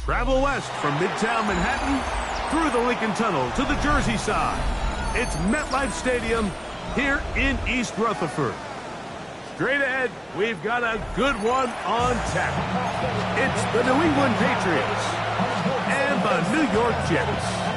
Travel west from Midtown Manhattan through the Lincoln Tunnel to the Jersey side. It's MetLife Stadium here in East Rutherford. Straight ahead, we've got a good one on tap. It's the New England Patriots and the New York Jets.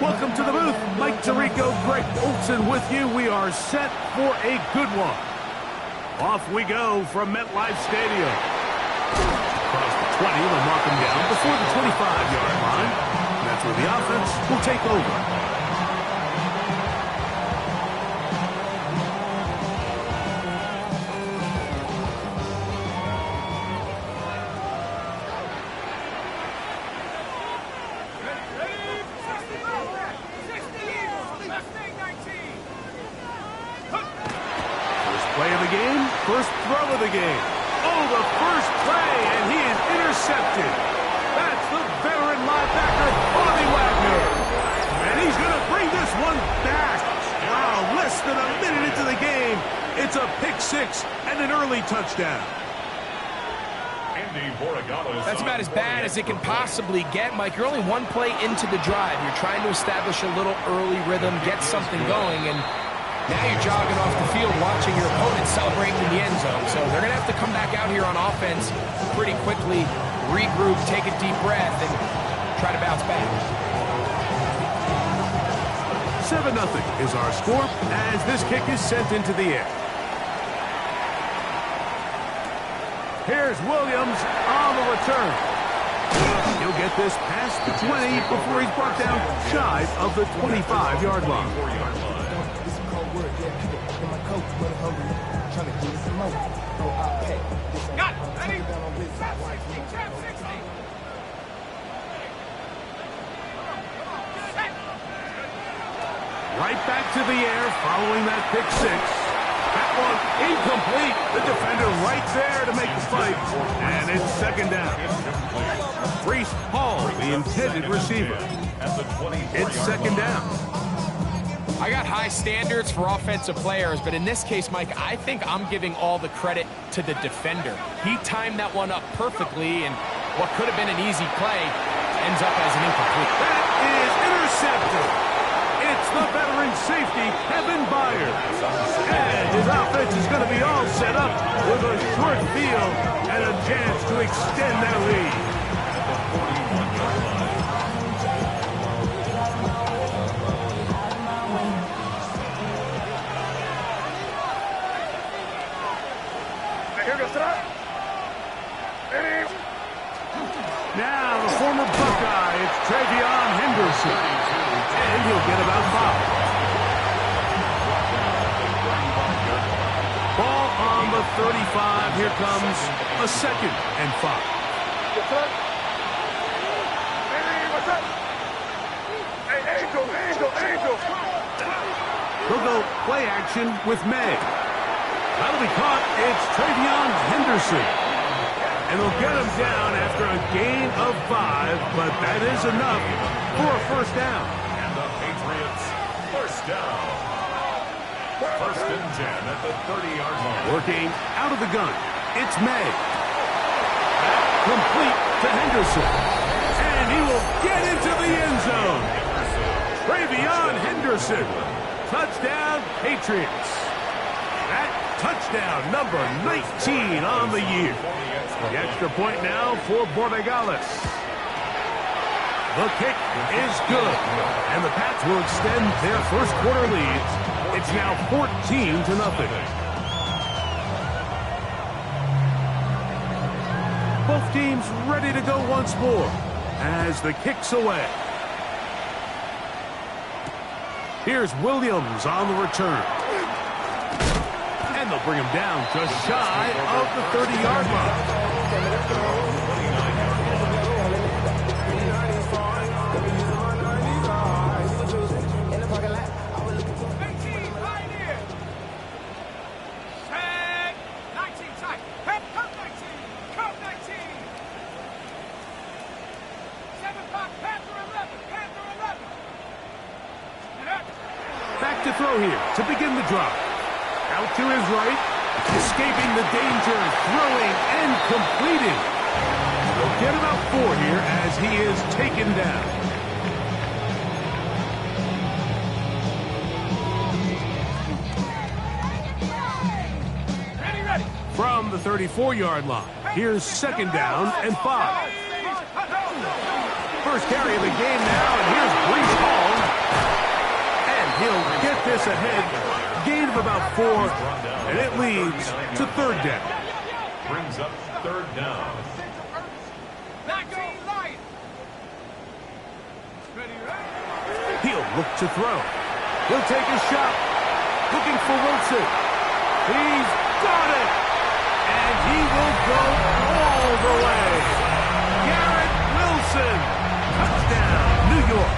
Welcome to the booth. Mike Tirico, Greg Olson with you. We are set for a good one. Off we go from MetLife Stadium. Across the 20, they'll mark him down before the 25-yard line. That's where the offense will take over. Play of the game, first throw of the game. Oh, the first play, and he is intercepted. That's the veteran linebacker, Bobby Wagner. And he's going to bring this one back. Wow, less than a minute into the game. It's a pick six and an early touchdown. That's about as bad as it can possibly get, Mike. You're only one play into the drive. You're trying to establish a little early rhythm, get something going, and now you're jogging off the field watching your opponent celebrating in the end zone. So they're going to have to come back out here on offense pretty quickly, regroup, take a deep breath, and try to bounce back. 7-0 is our score as this kick is sent into the air. Here's Williams on the return. He'll get this past the 20 before he's brought down shy of the 25-yard line. Got it. Ready? Right back to the air following that pick six. That one incomplete. The defender right there to make the fight. And it's second down. Breece Hall, the intended receiver. It's second down. I got high standards for offensive players, but in this case, Mike, I think I'm giving all the credit to the defender. He timed that one up perfectly, and what could have been an easy play ends up as an incomplete. That is intercepted. It's the veteran safety, Kevin Byard. And his offense is going to be all set up with a short field and a chance to extend their lead. Now, the former Buckeye, it's Travion Henderson. And he'll get about 5. Ball on the 35. Here comes a 2nd and 5. He'll go play action with May. That'll be caught. It's Travion Henderson. And they'll get him down after a gain of 5, but that is enough for a first down. And the Patriots, first down. First and 10 at the 30-yard line. Working out of the gun, it's May. Complete to Henderson. And he will get into the end zone. Travion Henderson. Touchdown, Patriots. That touchdown, number 19 on the year. The extra point now for Borregales. The kick is good, and the Pats will extend their first quarter lead. It's now 14-0. Both teams ready to go once more as the kick's away. Here's Williams on the return. And they'll bring him down just shy of the 30-yard line. to throw here to begin the drive. Out to his right, escaping the danger, throwing and completing. He'll get about 4 here as he is taken down. From the 34-yard line, here's 2nd down and 5. First carry of the game now, and here's Breece Hall. And he'll get this ahead. Gain of about 4, and it leads to 3rd down. Brings up 3rd down. He'll look to throw. He'll take a shot. Looking for Wilson. He's got it. And he will go all the way. Garrett Wilson. Touchdown, New York.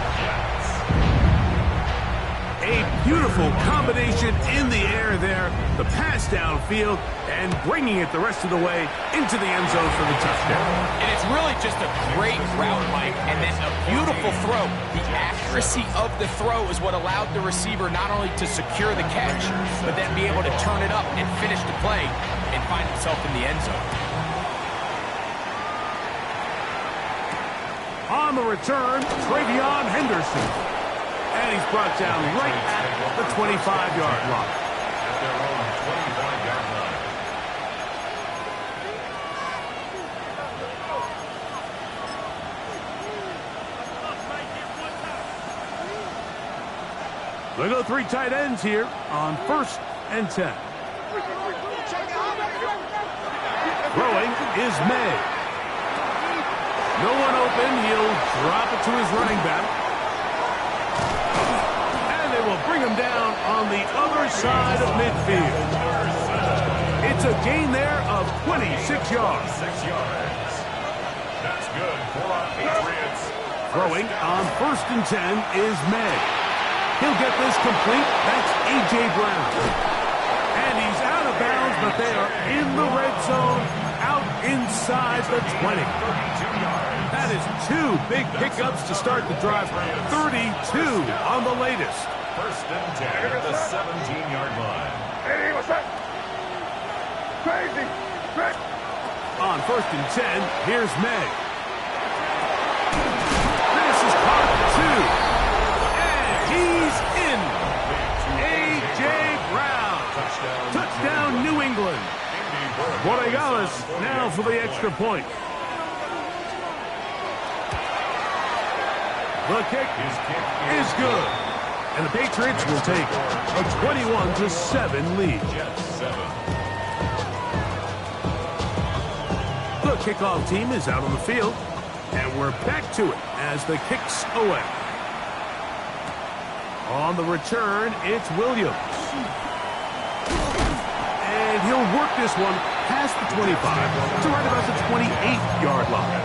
A beautiful combination in the air there. The pass downfield and bringing it the rest of the way into the end zone for the touchdown. And it's really just a great route, Mike, and then a beautiful throw. The accuracy of the throw is what allowed the receiver not only to secure the catch, but then be able to turn it up and finish the play and find himself in the end zone. On the return, Travion Henderson. And he's brought down right at the 25-yard line. At their own 25-yard line. They go 3 tight ends here on 1st and 10. Throwing is May. No one open. He'll drop it to his running back. And they will bring him down on the other side of midfield. It's a gain there of 26 yards. 6 yards. That's good for our Patriots. Throwing on 1st and 10 is May. He'll get this complete. That's A.J. Brown. And he's out of bounds, but they are in the red zone, out inside the 20. 32 yards. That is 2 big pickups to start the drive. 32 on the latest. 1st and 10 at the 17-yard line. Hey, what's that? Crazy. On 1st and 10, here's May. This is caught 2. And he's in. A.J. Brown. Touchdown, New England. Borregales now for the extra point. The kick is good. And the Patriots will take a 21-7 lead. Jets 7. The kickoff team is out on the field, and we're back to it as the kick's away. On the return, it's Williams. And he'll work this one past the 25 to right about the 28-yard line.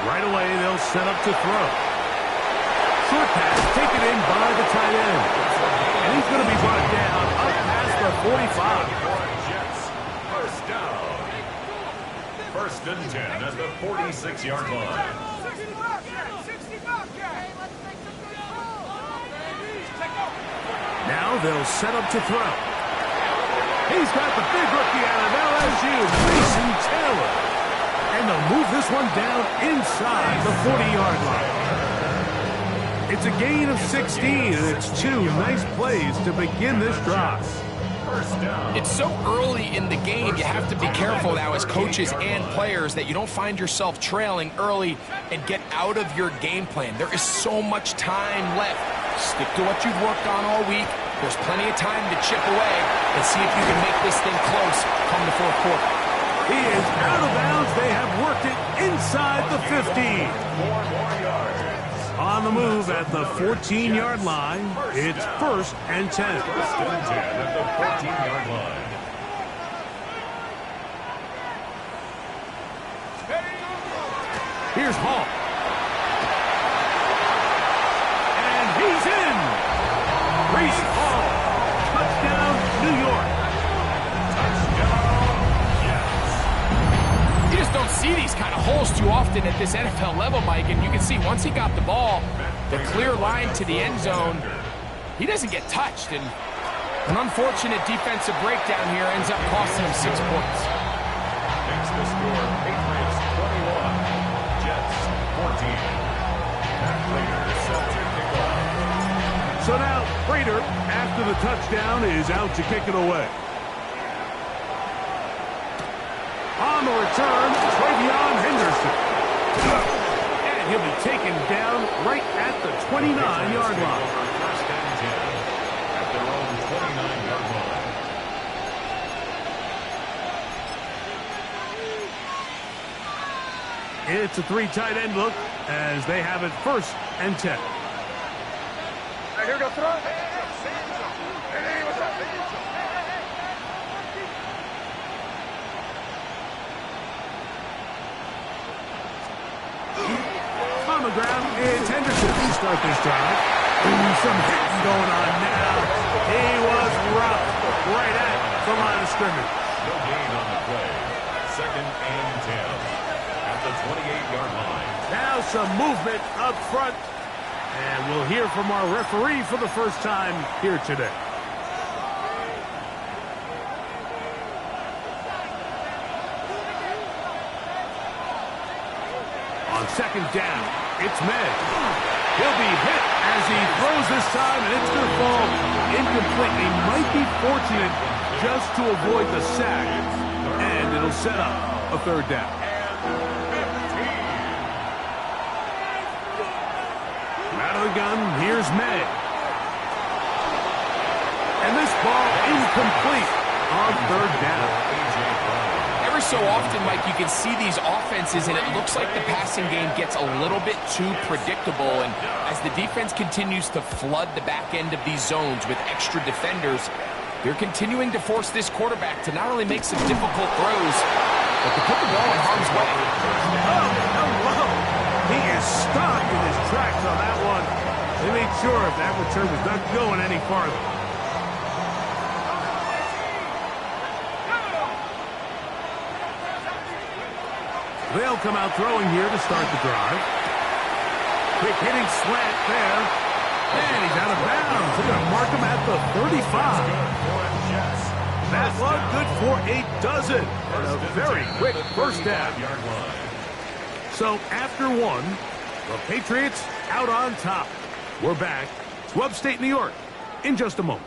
Right away, they'll set up to throw. Short pass taken in by the tight end. And he's going to be brought down up past the 45. Jets. 1st down. 1st and 10 at the 46-yard line. Now they'll set up to throw. He's got the big rookie out of LSU, Mason Taylor. And they'll move this one down inside the 40-yard line. It's a gain of 16, and it's 2 nice plays to begin this drive. 1st down. It's so early in the game, you have to be careful now as coaches and players that you don't find yourself trailing early and get out of your game plan. There is so much time left. Stick to what you've worked on all week. There's plenty of time to chip away and see if you can make this thing close come the 4th quarter. He is out of bounds. They have worked it inside the 15. 4 more yards. On the move at the 14-yard line, it's 1st and 10. 1st and 10 at the 14-yard line. Here's Hall. And he's in. Breece Hall. Touchdown, New York. Touchdown, holes too often at this NFL level, Mike, and you can see once he got the ball, the clear line to the end zone, he doesn't get touched, and an unfortunate defensive breakdown here ends up costing him 6 points. Makes the score Patriots 21, Jets 14. Matt Prater set to kick off. So now, Prater, after the touchdown, is out to kick it away. On the return, Travion Henderson. And he'll be taken down right at the 29-yard line. First and 10 at their own 29-yard line. It's a 3 tight end look as they have it 1st and 10. Here we go, throw. Hey, what's up? On the ground, it's Henderson to start this drive. Ooh, some hitting going on now. He was rough right at the line of scrimmage. No gain on the play. 2nd and 10 at the 28-yard line. Now some movement up front. And we'll hear from our referee for the first time here today. On 2nd down, it's May. He'll be hit as he throws this time, and it's going to fall incomplete. He might be fortunate just to avoid the sack, and it'll set up a 3rd down. Out of the gun, here's May. And this ball incomplete on 3rd down. Every so often, Mike, you can see these offenses, and it looks like the passing game gets a little bit too predictable. And as the defense continues to flood the back end of these zones with extra defenders, they're continuing to force this quarterback to not only make some difficult throws, but to put the ball in harm's way. He is stopped in his tracks on that one. They made sure that return was not going any farther. They'll come out throwing here to start the drive. Quick hitting slant there. And he's out of bounds. They're going to mark him at the 35. That one good for a dozen. And a very quick first down. So after 1, the Patriots out on top. We're back to upstate New York in just a moment.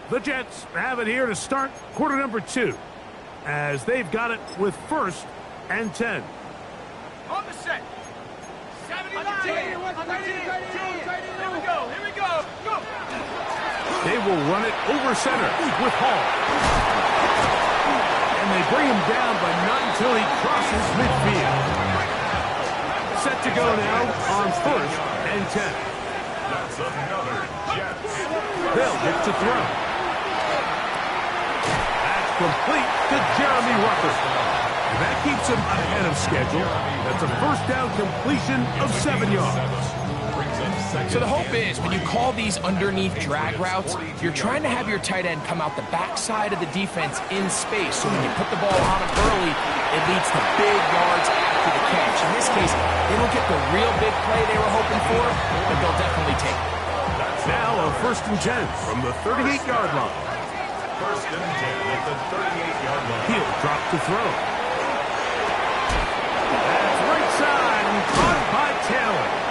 The Jets have it here to start quarter number 2 as they've got it with 1st and 10. On the set. 79. Here we go. Go. They will run it over center with Hall. And they bring him down, but not until he crosses midfield. Set to go now on 1st and 10. That's another Jets. They'll look to throw. That's complete to Jeremy Ruckert. That keeps him ahead of schedule. That's a 1st down completion of 7 yards. So the hope is when you call these underneath drag routes, you're trying to have your tight end come out the backside of the defense in space. So when you put the ball on him early, it leads to big yards after the catch. In this case, they don't get the real big play they were hoping for, but they'll definitely take it. Now a 1st and 10 from the 38-yard line. 1st and 10 at the 38-yard line. He'll drop to throw. That's right side and caught by Taylor.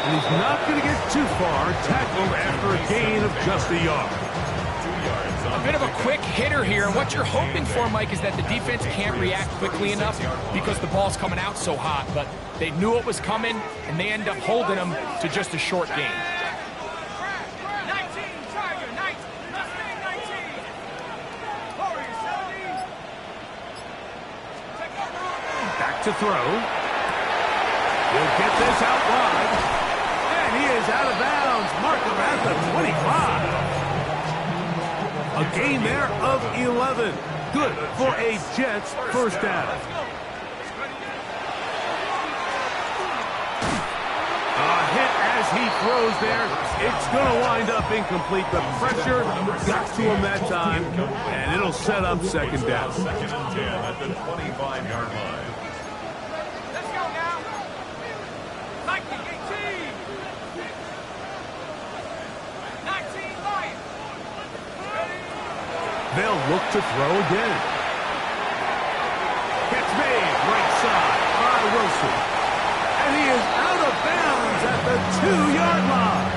And he's not going to get too far, tackled after a gain of just a yard. 2 yards on A bit of a quick hitter here. What you're hoping for, Mike, is that the defense can't react quickly enough because the ball's coming out so hot. But they knew it was coming, and they end up holding them to just a short gain. 19, Tiger, 19. Mustang, 19. Warrior, 70. Back to throw. He'll get this out wide. And he is out of bounds. Mark him at the 25. A gain there of 11. Good for a Jets 1st down. A hit as he throws there, it's going to wind up incomplete. The pressure got to him that time, and it'll set up second down. Second and 10 at the 25-yard line. Let's go now. Nike 18. 19 Lions. They'll look to throw again. Catch made, right side by Wilson. And he is out of bounds at the 2-yard line.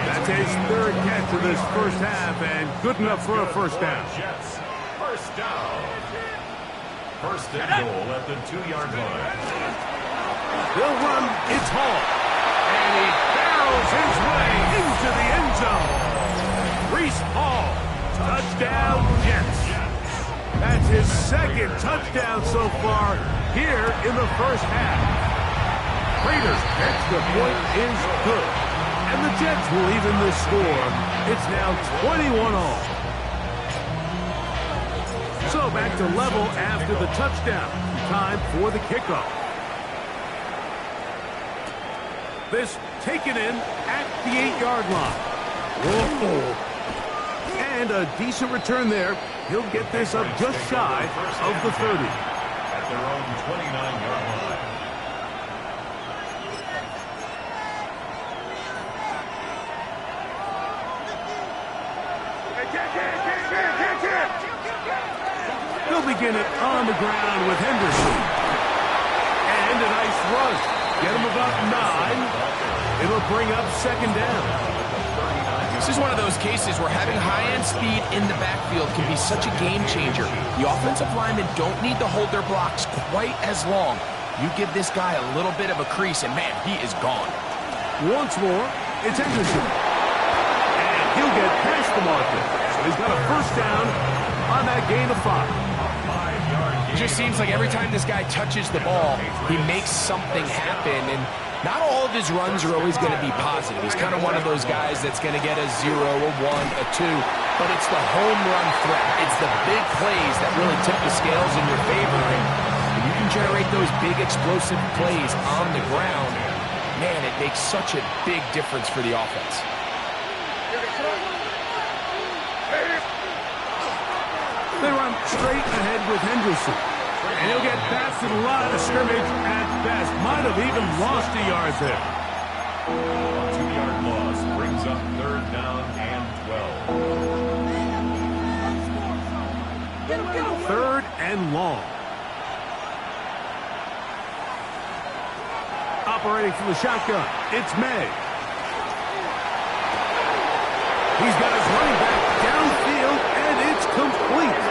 That's his third catch of this first half, and good enough for a first down. Jets, first down. First and goal at the 2-yard line. They'll run, it's Hall. And he barrels his way into the end zone. Breece Hall, touchdown Jets. That's his second touchdown so far here in the first half. Raiders' extra point is good. And the Jets will even this score. It's now 21-all. So back to level after the touchdown. Time for the kickoff. This taken in at the 8-yard line. Whoa. And a decent return there. He'll get this up just shy of the 30. At their own 29-yard line. They'll begin it on the ground with Henderson. And a nice rush. Get him about 9. It'll bring up second down. This is one of those cases where having high-end speed in the backfield can be such a game changer. The offensive linemen don't need to hold their blocks quite as long. You give this guy a little bit of a crease, and man, he is gone. Once more, it's Henderson. And he'll get past the marker. So he's got a first down on that gain of 5. It just seems like every time this guy touches the ball, he makes something happen, and not all of his runs are always going to be positive. He's kind of one of those guys that's going to get a 0, a 1, a 2, but it's the home run threat. It's the big plays that really tip the scales in your favor, and when you can generate those big explosive plays on the ground, man, it makes such a big difference for the offense. They run straight ahead with Henderson. And he'll get past the line of scrimmage at best. Might have even lost a yard there. A 2-yard loss brings up third down and 12. Third and long. Operating from the shotgun, it's May. He's got his running back downfield, and it's complete.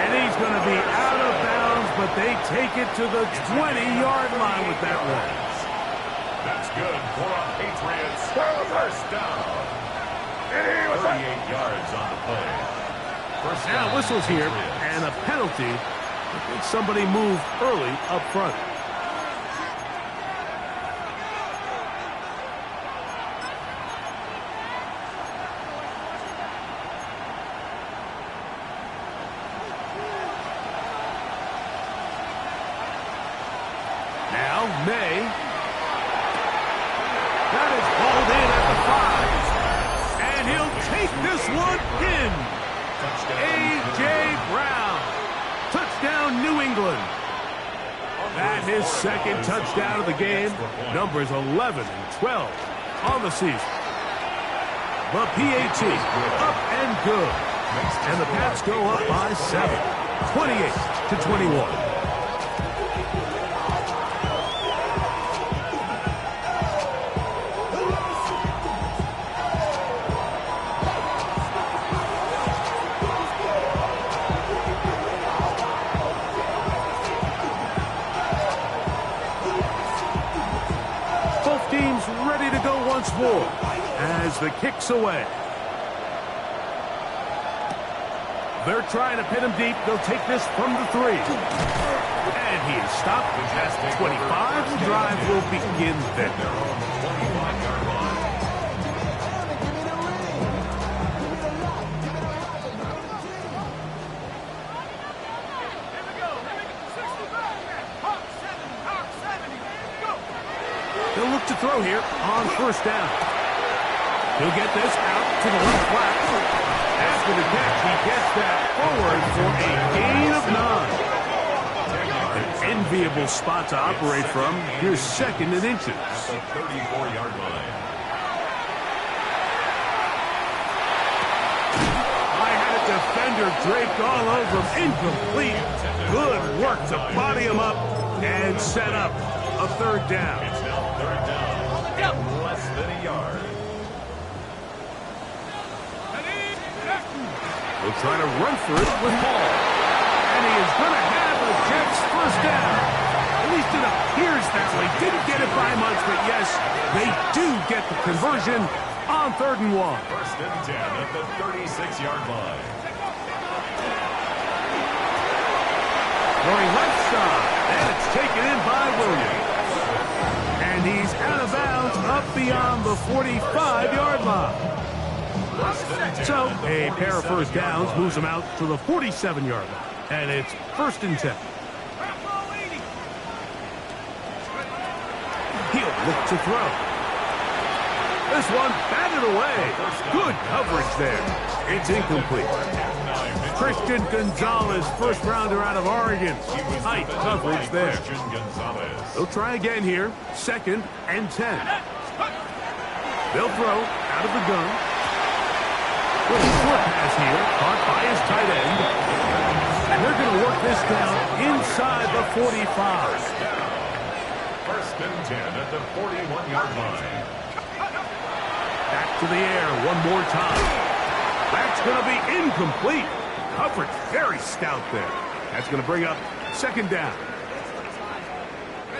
And he's going to be out of bounds, but they take it to the 20-yard line with that one. That's good for a Patriots first down. 38 yards on the play. First down. Now whistles here, and a penalty. I think somebody moved early up front. Now May. That is hauled in at the 5. And he'll take this one in. A.J. Brown. Touchdown, New England. And his second touchdown of the game. Numbers 11 and 12 on the season. The PAT up and good. And the Pats go up by 7. 28-21. Teams ready to go once more as the kick's away. They're trying to pin him deep. They'll take this from the 3. And he is stopped past the 25. The drive will begin then. They'll look look to throw here on first down. He'll get this out to the left flat. After the catch, he gets that forward for a gain of 9. An enviable spot to operate from. Here's second and inches. At the 34-yard line. I had a defender draped all over him. Incomplete. Good work to body him up and set up a third down. It's now third down. Less than a yard. They'll try to run for it with Hall. And he is going to have a Jets first down. At least it appears that way. Didn't get it by much, but yes, they do get the conversion on 3rd and 1. First and 10 at the 36-yard line. Going left side, and it's taken in by Williams. And he's out of bounds up beyond the 45-yard line. So a pair of first downs moves him out to the 47-yard line. And it's 1st and 10. He'll look to throw. This one batted away. Good coverage there. It's incomplete. Christian Gonzalez, first rounder out of Oregon. Tight coverage there. They'll try again here. 2nd and 10. They'll throw out of the gun. Little short pass here, caught by his tight end. And they're going to work this down inside the 45. First and 10 at the 41-yard line. Back to the air one more time. That's going to be incomplete. Coverage very stout there. That's going to bring up 2nd down.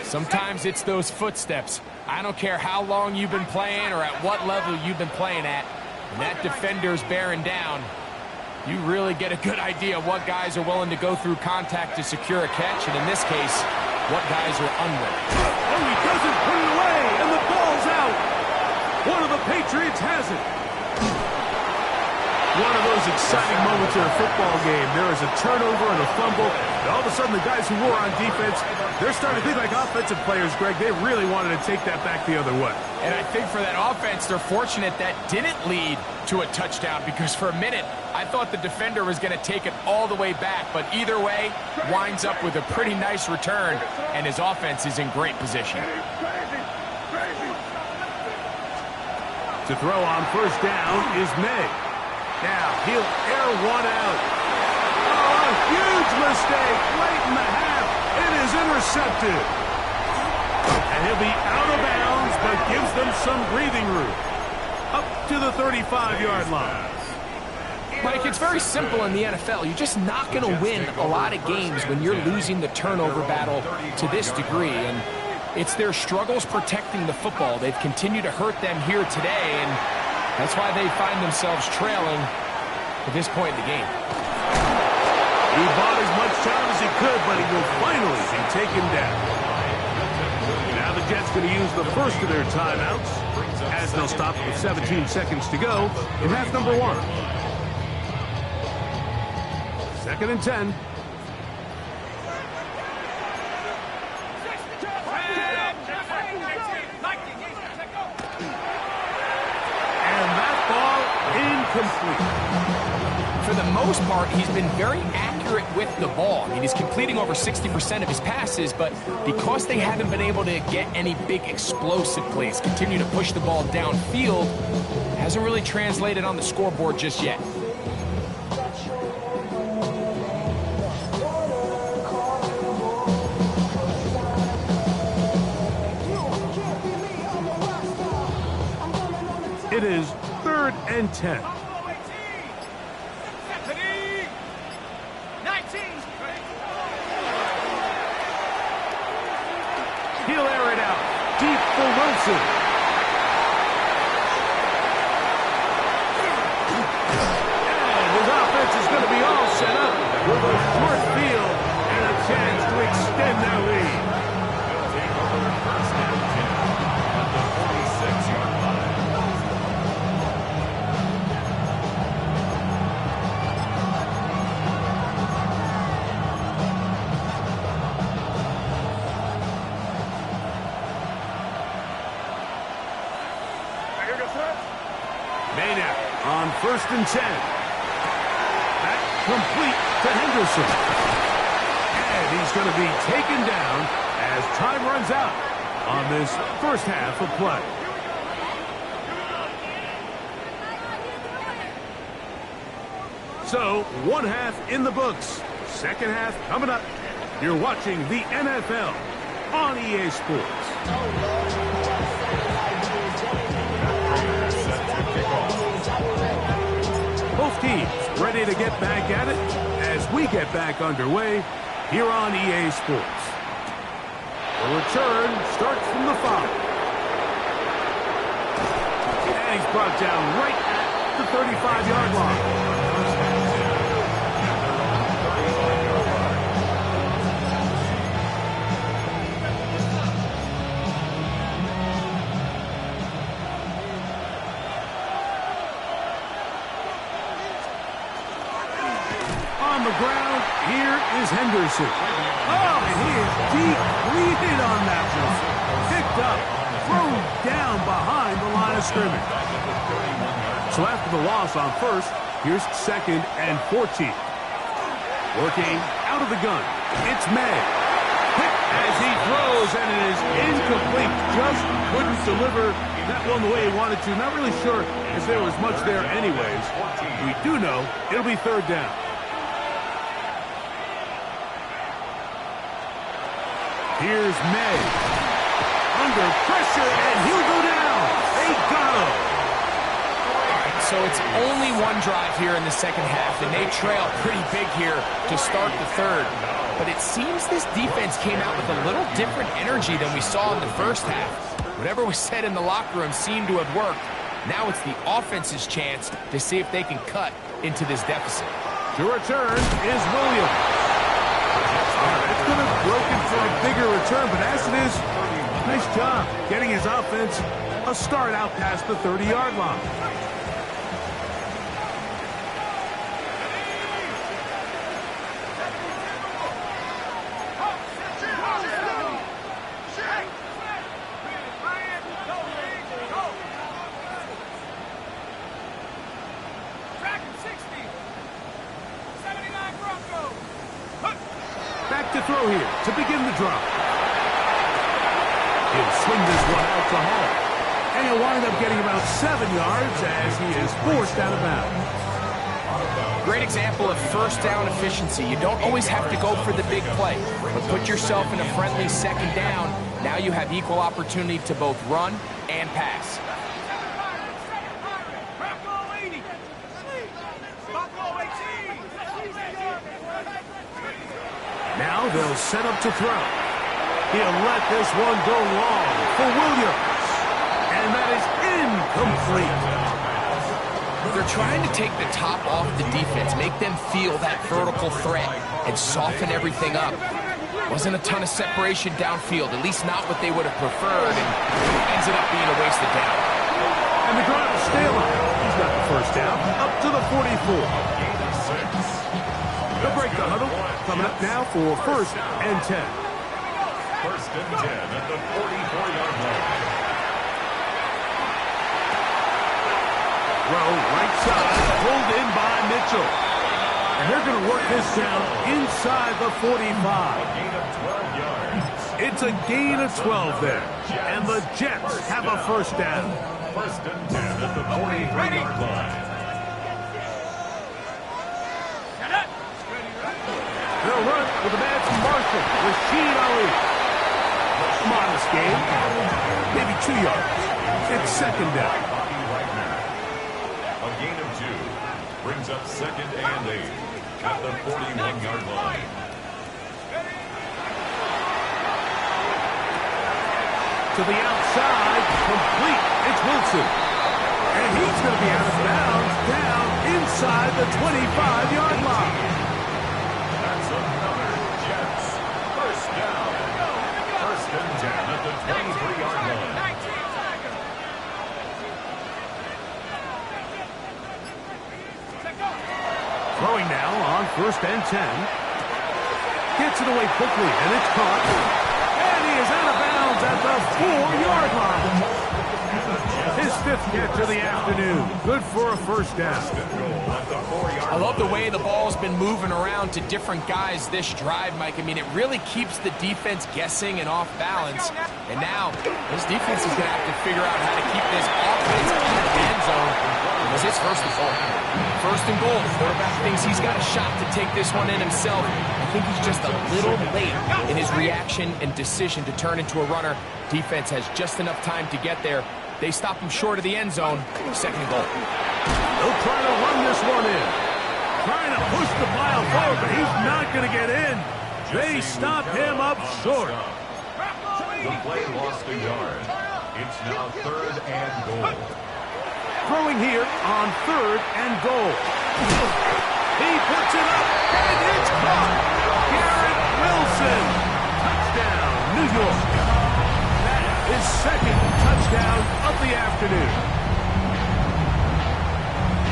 Sometimes it's those footsteps. I don't care how long you've been playing or at what level you've been playing at. When that defender's bearing down, you really get a good idea of what guys are willing to go through contact to secure a catch, and in this case, what guys are unwilling. Oh, he doesn't put it away, and the ball's out. One of the Patriots has it. One of those exciting moments in a football game. There is a turnover and a fumble, and all of a sudden the guys who were on defense, they're starting to think like offensive players, Greg. They really wanted to take that back the other way. And I think for that offense, they're fortunate that didn't lead to a touchdown, because for a minute, I thought the defender was going to take it all the way back. But either way, winds up with a pretty nice return, and his offense is in great position. To throw on first down is May. Now, he'll air one out. Oh, a huge mistake late in the half. It is intercepted. And he'll be out of bounds, but gives them some breathing room. Up to the 35-yard line. Mike, it's very simple in the NFL. You're just not going to win a lot of games when you're losing the turnover battle to this degree. And it's their struggles protecting the football. They've continued to hurt them here today, and that's why they find themselves trailing at this point in the game. He bought as much time as he could, but he will finally be taken down. Now the Jets going to use the first of their timeouts as they'll stop with 17 seconds to go in half number 1. 2nd and 10. Complete. For the most part, he's been very accurate with the ball. I mean, he's completing over 60% of his passes, but because they haven't been able to get any big explosive plays, continue to push the ball downfield, hasn't really translated on the scoreboard just yet. It is 3rd and 10. He'll air it out deep for Wilson. And his offense is going to be all set up with a short field and a chance to extend their lead. They'll take over first and 10 at the 46-yard line. first and 10. That complete to Henderson. And he's going to be taken down as time runs out on this first half of play. So, one half in the books. Second half coming up. You're watching the NFL on EA Sports. Both teams ready to get back at it as we get back underway here on EA Sports. The return starts from the 5. And he's brought down right at the 35-yard line. On the ground, here is Henderson. Oh, and he is depleted on that one. Picked up, thrown down behind the line of scrimmage. So after the loss on first, here's second and 14. Working out of the gun, it's May. Hit as he throws, and it is incomplete. Just couldn't deliver that one the way he wanted to. Not really sure if there was much there anyways. We do know it'll be third down. Here's May. Under pressure, and he'll go down. They got him. So it's only one drive here in the second half, and they trail pretty big here to start the third. But it seems this defense came out with a little different energy than we saw in the first half. Whatever was said in the locker room seemed to have worked. Now it's the offense's chance to see if they can cut into this deficit. To return is Williams. It's going to be broken for a bigger return, but as it is, nice job getting his offense a start out past the 30-yard line. Back to throw here to begin the drive. He'll swing this one out to Hall. And he'll wind up getting about 7 yards as he is forced out of bounds. Great example of first down efficiency. You don't always have to go for the big play, but put yourself in a friendly second down. Now you have equal opportunity to both run and pass. Now they'll set up to throw. He'll let this one go long for Williams. And that is incomplete. They're trying to take the top off the defense, make them feel that vertical threat, and soften everything up. Wasn't a ton of separation downfield, at least not what they would have preferred, and it ends up being a wasted down. And the drive will stay alive. He's got the first down up to the 44. They'll break the huddle. Coming up now for first and 10. First and 10 at the 44-yard line. Rowe, right side, pulled in by Mitchell. And they're going to work this down inside the 45. A gain of 12 yards. It's a gain of 12 there. And the Jets have a first down. First and 10 at the 43-yard line. They'll run with the man from Marshall, Rashid Ali. Modest game, maybe 2 yards. It's second down. Bobby Wagner. A gain of 2 brings up second and 8 at the 41-yard line. To the outside, complete. It's Wilson. And he's going to be out of bounds down inside the 25-yard line. That's another Jets first down. First and 10 at the 23-yard line. Throwing now on first and 10. Gets it away quickly, and it's caught. And he is out of bounds at the 4-yard line. His fifth catch of the afternoon. Good for a first down. I love the way the ball's been moving around to different guys this drive, Mike. I mean, it really keeps the defense guessing and off balance. And now, this defense is going to have to figure out how to keep this offense in the end zone. It was his first and goal. First and goal. The quarterback thinks he's got a shot to take this one in himself. I think he's just a little late in his reaction and decision to turn into a runner. Defense has just enough time to get there. They stop him short of the end zone. Second and goal. They'll try to run this one in. Trying to push the pile forward, but he's not going to get in. They stop him up short. The play lost a yard. It's now third and goal. Throwing here on third and goal. He puts it up, and it's caught. Garrett Wilson. Touchdown, New York. That is second touchdown of the afternoon.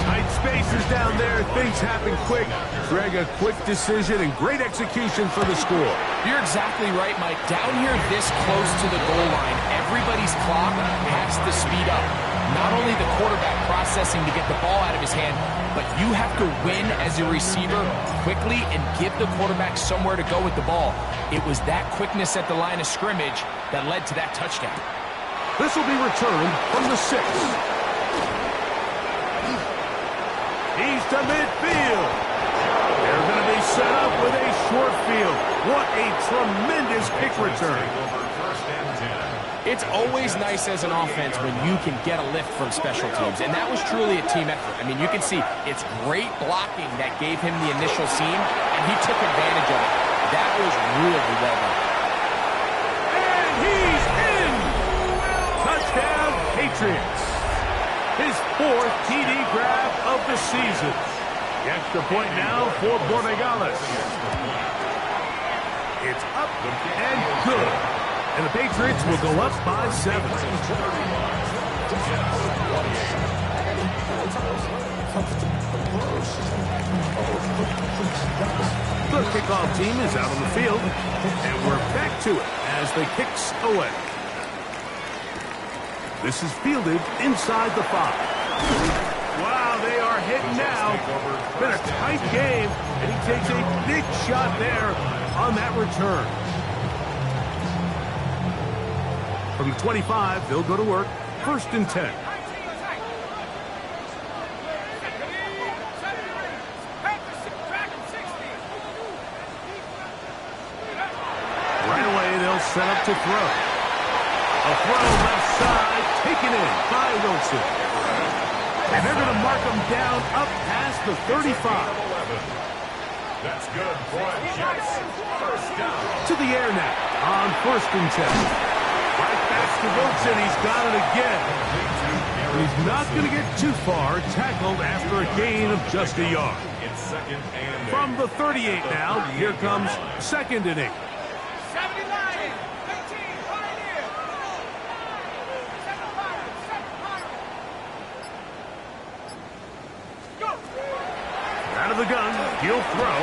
Tight spaces down there. Things happen quick. Greg, a quick decision and great execution for the score. You're exactly right, Mike. Down here this close to the goal line, everybody's clock has to speed up. Not only the quarterback processing to get the ball out of his hand, but you have to win as a receiver quickly and give the quarterback somewhere to go with the ball. It was that quickness at the line of scrimmage that led to that touchdown. This will be returned from the 6. He's to midfield. They're going to be set up with a short field. What a tremendous kick return. It's always nice as an offense when you can get a lift from special teams, and that was truly a team effort. I mean, you can see it's great blocking that gave him the initial seam, and he took advantage of it. That was really well done. And he's in! Touchdown, Patriots. His 4th TD grab of the season. The extra point now for Borregales. It's up and good. And the Patriots will go up by 7. The kickoff team is out on the field, and we're back to it as the kicks away. This is fielded inside the 5. Wow, they are hitting now. Been a tight game, and he takes a big shot there on that return. From the 25, they'll go to work. 1st and 10. Right away, they'll set up to throw. A throw left side, taken in by Wilson. And they're going to mark him down up past the 35. That's good for Jets. First down. To the air now on 1st and 10. Right back to Wilson. He's got it again. He's not going to get too far. Tackled after a gain of just a yard. It's second and 8. From the 38 now, here comes 2nd and 8. 79, 15, Pioneer. 7-5, 7-5. Go. Out of the gun, he'll throw.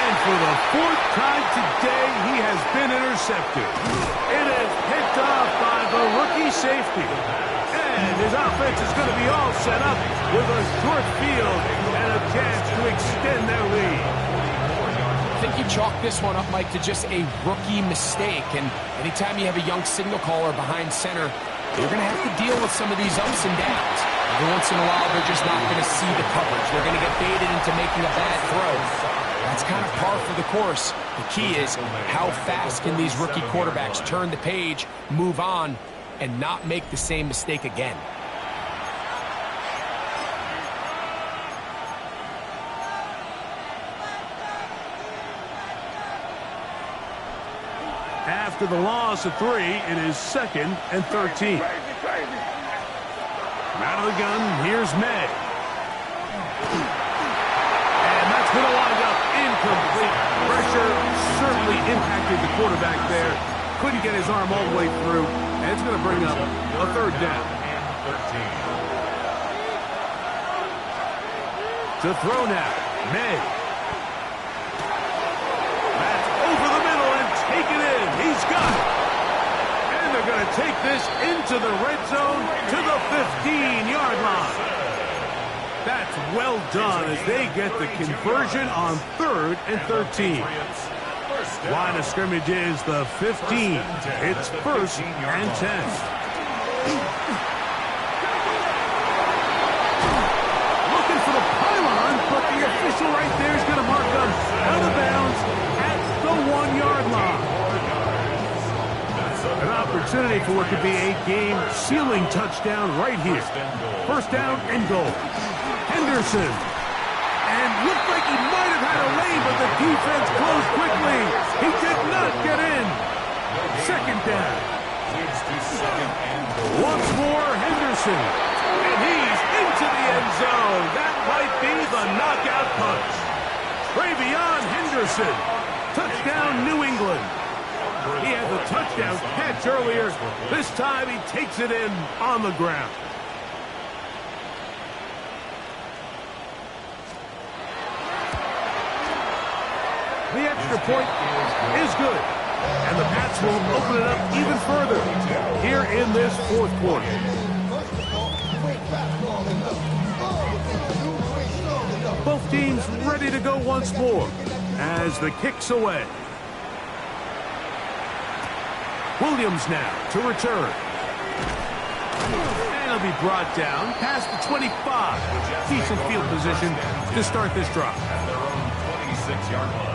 And for the 4th time today, he has been intercepted. It is picked off by the rookie safety. And his offense is going to be all set up with a short field and a chance to extend their lead. I think you chalk this one up, Mike, to just a rookie mistake. And anytime you have a young signal caller behind center, you're going to have to deal with some of these ups and downs. Every once in a while, they're just not going to see the coverage. They're going to get baited into making a bad throw. That's kind of par for the course. The key is how fast can these rookie quarterbacks turn the page, move on, and not make the same mistake again. After the loss of 3, it is 2nd and 13. Out of the gun, here's May. And that's going to wind up incomplete. Pressure certainly impacted the quarterback there. Couldn't get his arm all the way through. And it's going to bring up a 3rd down. To throw now, May. That's over the middle and taken in. He's got it. And they're going to take this into the red zone to the 15-yard line. That's well done as they get the conversion on 3rd and 13. Line of scrimmage is the 15. It's 1st and 10. Looking for the pylon, but the official right there is going to mark them out of bounds at the 1-yard line. An opportunity for what could be a game-sealing touchdown right here. 1st down and goal. Henderson. And looked like he might have had a lane, but the defense closed quickly. He did not get in. 2nd down. Once more, Henderson. And he's into the end zone. That might be the knockout punch. Travion Henderson. Touchdown, New England. He had the touchdown catch earlier. This time he takes it in on the ground. The extra point is good. And the Pats will open it up even further here in this 4th quarter. Both teams ready to go once more as the kick's away. Williams now to return. And he'll be brought down past the 25. Decent field position to start this drive. At their own 26-yard line.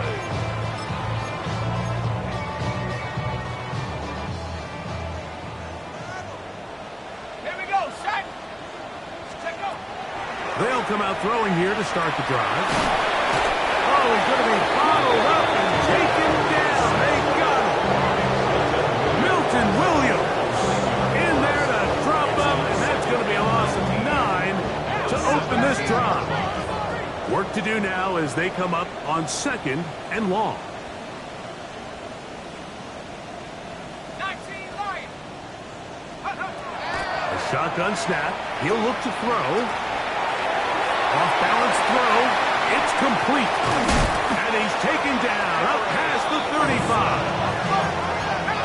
They'll come out throwing here to start the drive. Oh, he's going to be bottled up and taken down. They got him. Milton Williams in there to drop him, and that's going to be a loss of 9 to open this drive. Work to do now as they come up on 2nd and long. 19 Lions. A shotgun snap. He'll look to throw. Off-balance throw. It's complete. And he's taken down up past the 35.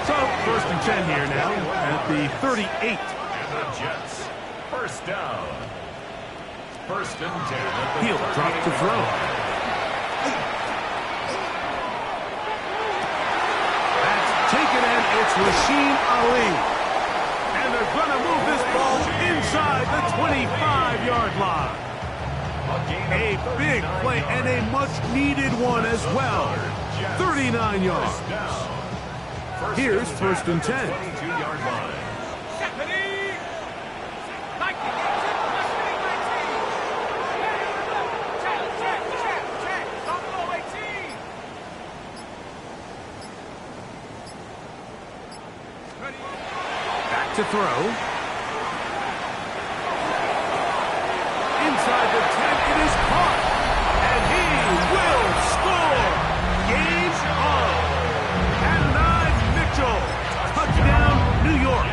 So, 1st and 10 here now at the 38. And the Jets. 1st down. 1st and 10 at the He'll drop to throw. That's taken in. It's Rasheen Ali. And they're going to move this ball inside the 25-yard line. A big play and a much-needed one as well. 39 yards. Here's 1st and 10. 22-yard line. Stephanie. 19. Check. Buffalo 18. Back to throw. Inside the 10, it is caught. And he will score. Game on. Adonai Mitchell. Touchdown, New York.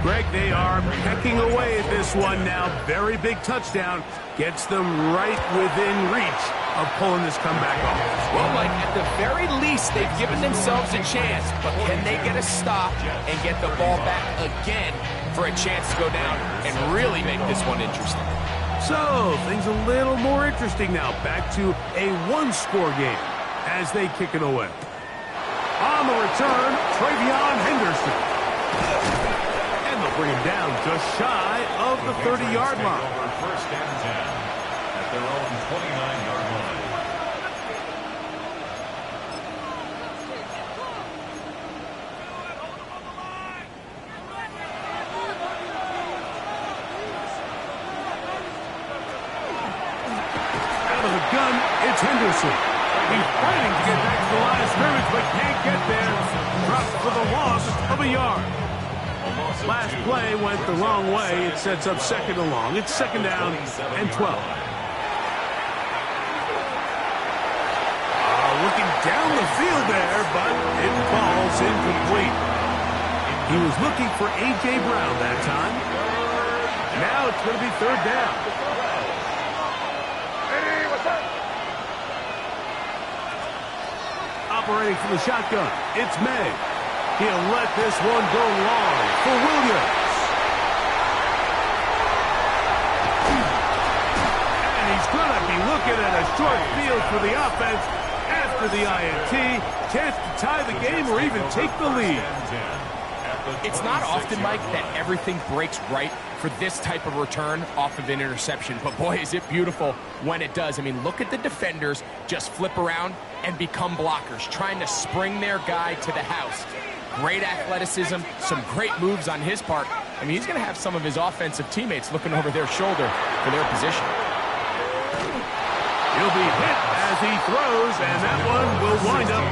Greg, they are pecking away at this one now. Very big touchdown. Gets them right within reach of pulling this comeback off. Well, Mike, at the very least, they've given themselves a chance. But can they get a stop and get the ball back again for a chance to go down and really make this one interesting? So, things a little more interesting now. Back to a one-score game as they kick it away. On the return, Travion Henderson. And they'll bring him down just shy of the 30-yard line. 1st and 10 at their own 29-yard line. Out of the gun, it's Henderson. He's fighting to get back to the line of scrimmage, but can't get there. Dropped for the loss of a yard. Last play went the wrong way. It sets up 2nd and long. It's 2nd down and 12. Looking down the field there, but it falls incomplete. He was looking for A.J. Brown that time. Now it's going to be 3rd down. Hey, what's up? Operating from the shotgun, it's May. He'll let this one go long for Williams. And he's going to be looking at a short field for the offense after the INT. Chance to tie the game or even take the lead. It's not often, Mike, that everything breaks right for this type of return off of an interception. But boy, is it beautiful when it does. I mean, look at the defenders just flip around and become blockers, trying to spring their guy to the house. Great athleticism, some great moves on his part. I mean, he's going to have some of his offensive teammates looking over their shoulder for their position. He'll be hit as he throws, and that one will wind up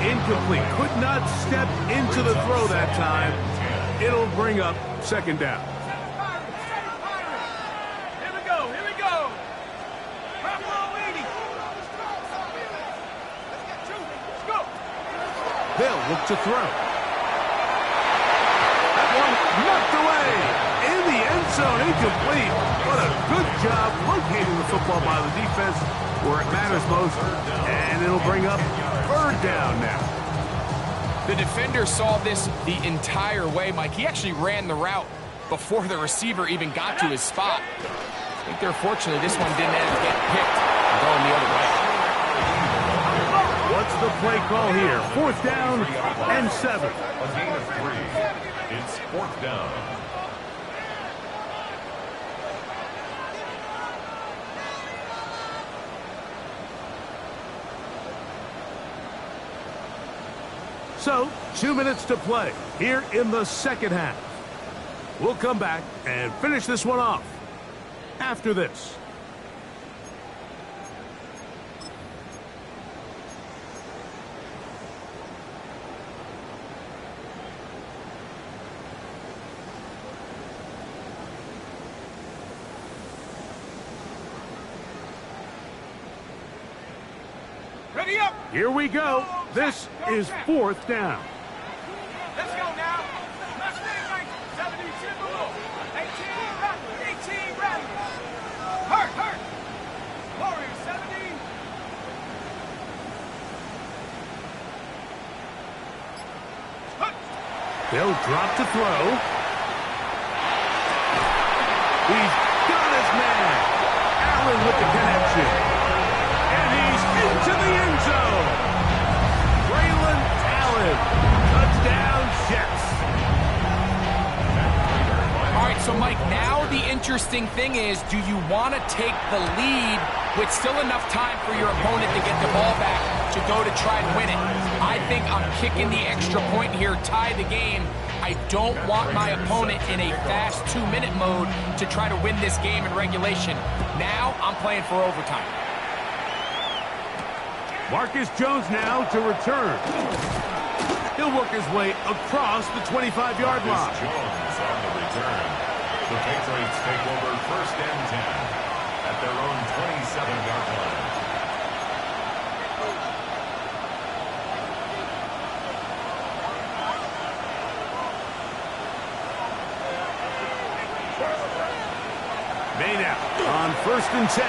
incomplete. Could not step into the throw that time. It'll bring up second down. Here we go, here we go. Buffalo 80. Let's go. They'll look to throw. That one knocked away in the end zone, incomplete. What a good job locating the football by the defense where it matters most, and it'll bring up third down now. The defender saw this the entire way, Mike. He actually ran the route before the receiver even got to his spot. I think they're fortunate this one didn't end up getting picked and going the other way. What's the play call here? Fourth down and 7. A gain of 3. It's fourth down. So, 2 minutes to play here in the second half. We'll come back and finish this one off after this. Ready up. Here we go. This is fourth down. Let's go now. Mustang 72 below. 18 rally. Hurt. Warriors 70. They'll drop to throw. He's got his man. Allen with the connection. And he's into the end zone. Braylon Allen. Touchdown, Jets. All right, so Mike, now the interesting thing is, do you want to take the lead with still enough time for your opponent to get the ball back to go to try and win it? I think I'm kicking the extra point here, tie the game. I don't want my opponent in a fast 2-minute mode to try to win this game in regulation. Now I'm playing for overtime. Marcus Jones now to return. He'll work his way across the 25-yard line. Jones on the return. The Patriots take over first and 10 at their own 27-yard line. Made out on first and 10.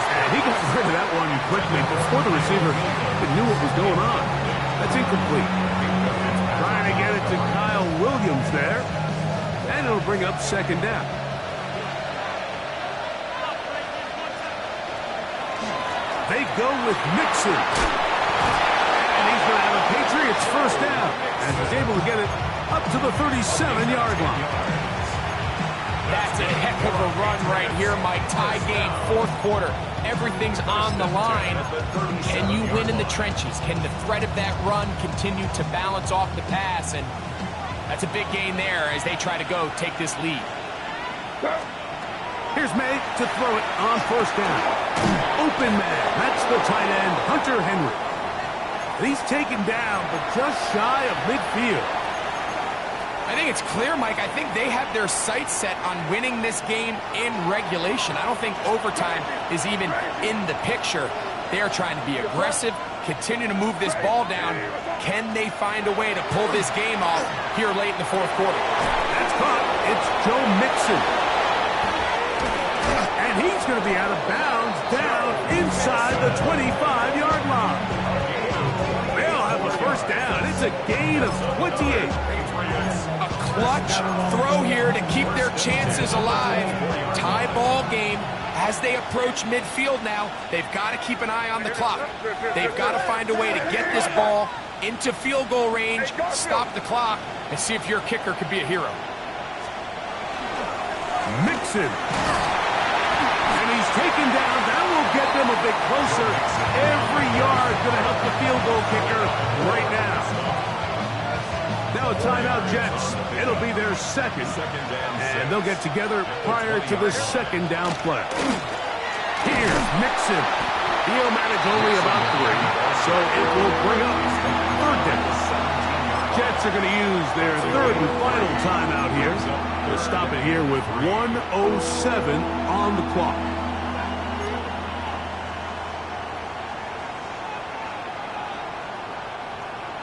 And he got rid of that one quickly before the receiver knew what was going on. That's incomplete. Trying to get it to Kyle Williams there. And it'll bring up second down. They go with Mixon. And he's going to have a Patriots first down. And he's able to get it up to the 37-yard line. That's a heck of a run right here, Mike. Tie game, fourth quarter. Everything's on the line. Can you win in the trenches? Can the threat of that run continue to balance off the pass? And that's a big gain there as they try to go take this lead. Here's May to throw it on first down. Open man. That's the tight end, Hunter Henry. And he's taken down, but just shy of midfield. I think it's clear, Mike. I think they have their sights set on winning this game in regulation. I don't think overtime is even in the picture. They are trying to be aggressive, continue to move this ball down. Can they find a way to pull this game off here late in the fourth quarter? That's caught. It's Joe Mixon. And he's going to be out of bounds down inside the 25-yard line. They'll have a first down. It's a gain gain of 28. A clutch throw here to keep their chances alive. Tie ball game. As they approach midfield now, they've got to keep an eye on the clock. They've got to find a way to get this ball into field goal range, stop the clock, and see if your kicker could be a hero. Mixon. And he's taken down. That will get them a bit closer. Every yard going to help the field goal kicker right now. Now a timeout, Jets. It'll be their second. And they'll get together prior to the second down play. Here's Mixon. He'll manage only about 3, so it will bring up third down. Jets are going to use their third and final timeout here. They'll stop it here with 1:07 on the clock.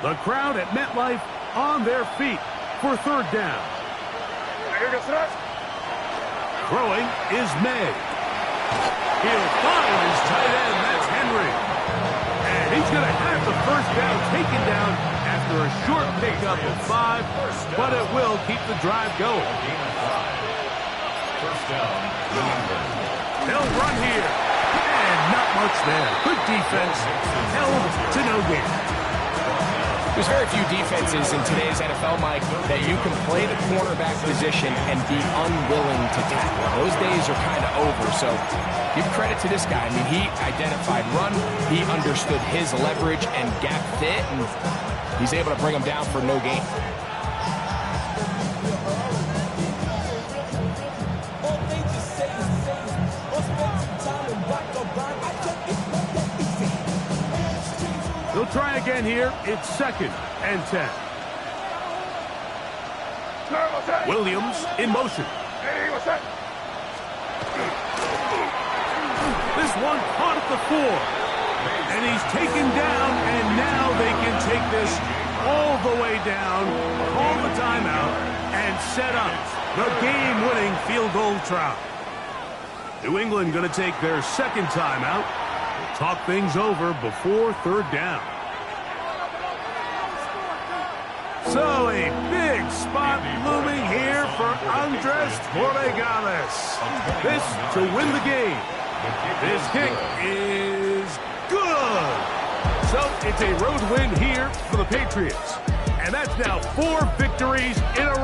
The crowd at MetLife on their feet for third down. Throwing is May. He'll find his tight end. That's Henry. And he's going to have the first down taken down after a short pickup of 5, but it will keep the drive going. First down, New England. They'll run here. And not much there. Good defense. Held to no gain. There's very few defenses in today's NFL, Mike, that you can play the cornerback position and be unwilling to tackle. Those days are kind of over, so give credit to this guy. I mean, he identified run, he understood his leverage and gap fit, and he's able to bring him down for no gain. They'll try again here. It's 2nd and 10. Williams in motion. This one caught at the 4. And he's taken down, and now they can take this all the way down, call the timeout, and set up the game-winning field goal try. New England going to take their second timeout. Talk things over before third down. So a big spot looming here for Andres Borregales. This to win the game. This kick is good. So it's a road win here for the Patriots. And that's now 4 victories in a row.